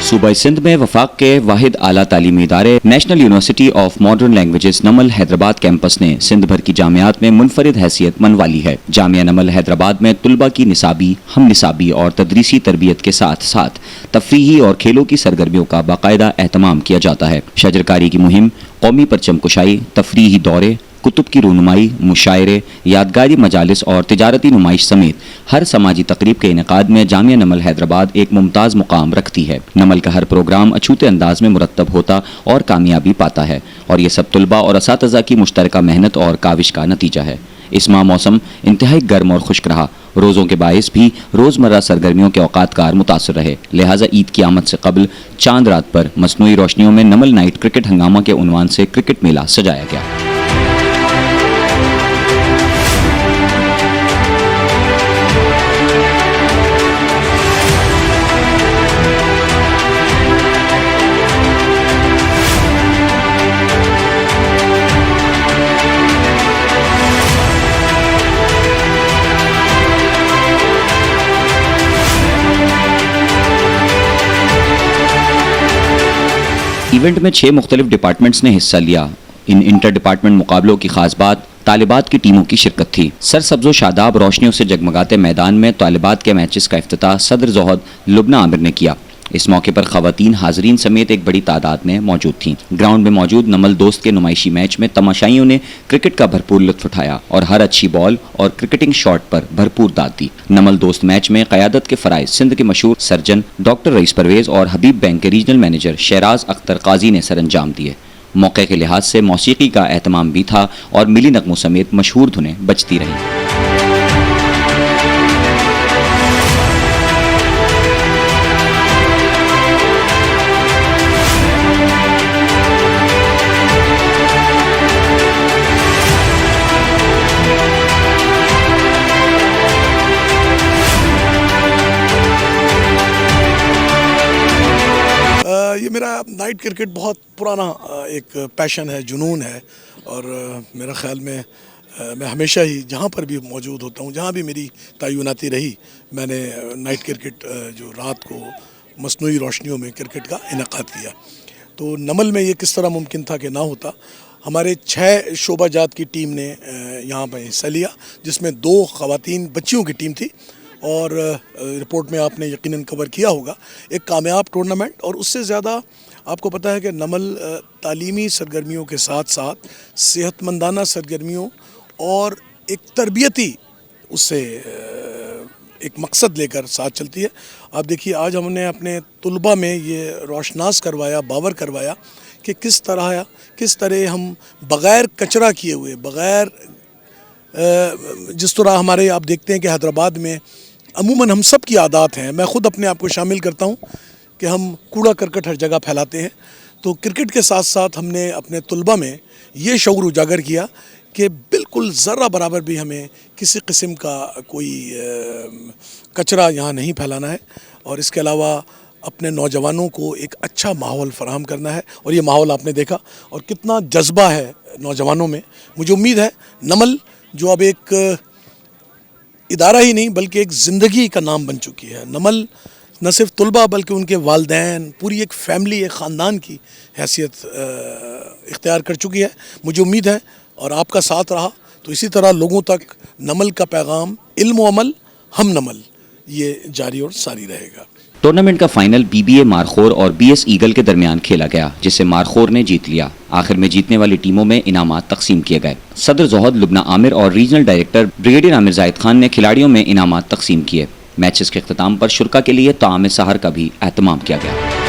सूबा सिंध में वफाक के वाहिद आला तालीमी इदारे National University of Modern Languages NUML Hyderabad campus ने सिंध भर की जामियात में मुनफरिद हैसियत मनवा ली है। जामिया नमल हैदराबाद में तुलबा की निसाबी, हम निसाबी और तदरीसी तरबियत के साथ साथ तफरीही और खेलों की सरगर्मियों का बाकायदा एहतमाम किया जाता है। शजरकारी की मुहिम, कौमी परचम कुशाई, तफरीही दौरे, कुतुब की रूनुमाई, मुशायरे, यादगारी मजालिस और तिजारती नुमाइश समेत हर समाजी तकरीब के इनेकाद में जामिया नमल हैदराबाद एक मुमताज़ मुकाम रखती है। नमल का हर प्रोग्राम अछूते अंदाज में मुरतब होता और कामयाबी पाता है और ये सब तुलबा और असातिज़ा की मुश्तरका मेहनत और काविश का नतीजा है। इस माह मौसम इंतहाई गर्म और खुश्क रहा। रोज़ों के बायस भी रोज़मर्रा सरगर्मियों के औकातकार मुतासर रहे। लिहाजा ईद की आमद से कबल चांद रात पर मसनूई रोशनियों में नमल नाइट क्रिकेट हंगामा के उन्वान से क्रिकेट मेला सजाया गया। इवेंट में 6 मुख्तलिफ डिपार्टमेंट्स ने हिस्सा लिया। इन इंटर डिपार्टमेंट मुकाबलों की खास बात तालिबात की टीमों की शिरकत थी। सरसब्ज़ो शादाब रोशनियों से जगमगाते मैदान में तालिबात के मैचेस का इफ्तिताह सदर ज़ोहद लुबना आमिर ने किया। इस मौके पर ख़वातीन हाज़रीन समेत एक बड़ी तादाद में मौजूद थीं। ग्राउंड में मौजूद नमल दोस्त के नुमाइशी मैच में तमाशाइयों ने क्रिकेट का भरपूर लुत्फ़ उठाया और हर अच्छी बॉल और क्रिकेटिंग शॉट पर भरपूर दाद दी। नमल दोस्त मैच में क़यादत के फ़राइज़ सिंध के मशहूर सर्जन डॉक्टर रईस परवेज़ और हबीब बैंक के रीजनल मैनेजर शहराज अख्तर काजी ने सरअंजाम दिए। मौके के लिहाज से मौसीकी का एहतमाम भी था और मिली नगमों समेत मशहूर धुनें बजती रहीं। ये मेरा नाइट क्रिकेट बहुत पुराना एक पैशन है, जुनून है और मेरा ख्याल में मैं हमेशा ही जहाँ पर भी मौजूद होता हूँ, जहाँ भी मेरी तयनाती रही, मैंने नाइट क्रिकेट जो रात को मसनूई रोशनियों में क्रिकेट का इनेकाद किया। तो नमल में ये किस तरह मुमकिन था कि ना होता। हमारे 6 शोबा जात की टीम ने यहाँ पर हिस्सा लिया, जिसमें 2 ख़वातीन बच्चियों की टीम थी और रिपोर्ट में आपने यकीनन कवर किया होगा। एक कामयाब टूर्नामेंट और उससे ज़्यादा आपको पता है कि नमल तालीमी सरगर्मियों के साथ साथ सेहतमंदाना सरगर्मियों और एक तरबियती उससे एक मकसद लेकर साथ चलती है। आप देखिए, आज हमने अपने तुलबा में ये रोशनास करवाया, बावर करवाया कि किस तरह हम बग़ैर कचरा किए हुए, बग़ैर जिस तरह हमारे आप देखते हैं कि हैदराबाद में अमूमन हम सब की आदत हैं, मैं ख़ुद अपने आप को शामिल करता हूं कि हम कूड़ा करकट हर जगह फैलाते हैं। तो क्रिकेट के साथ साथ हमने अपने तुलबा में ये शऊर उजागर किया कि बिल्कुल ज़रा बराबर भी हमें किसी किस्म का कोई कचरा यहाँ नहीं फैलाना है और इसके अलावा अपने नौजवानों को एक अच्छा माहौल फराहम करना है। और ये माहौल आपने देखा और कितना जज्बा है नौजवानों में। मुझे उम्मीद है नमल जो अब एक इदारा ही नहीं बल्कि एक ज़िंदगी का नाम बन चुकी है। नमल न सिर्फ तुलबा बल्कि उनके वालिदैन, पूरी एक फ़ैमिली, एक ख़ानदान की हैसियत इख्तियार कर चुकी है। मुझे उम्मीद है और आपका साथ रहा तो इसी तरह लोगों तक नमल का पैगाम, इल्म व अमल, हम नमल, ये जारी और सारी रहेगा। टूर्नामेंट का फाइनल BBA मारखोर और BS ईगल के दरमियान खेला गया, जिसे मारखोर ने जीत लिया। आखिर में जीतने वाली टीमों में इनामात तकसीम किए गए। सदर ज़ोहद लुबना आमिर और regional director brigadier Aamir Zahid Khan ने खिलाड़ियों में इनामात तकसीम किए। मैचेस के इख्तिताम पर शुरका के लिए ताम सहर का भी एहतमाम किया गया।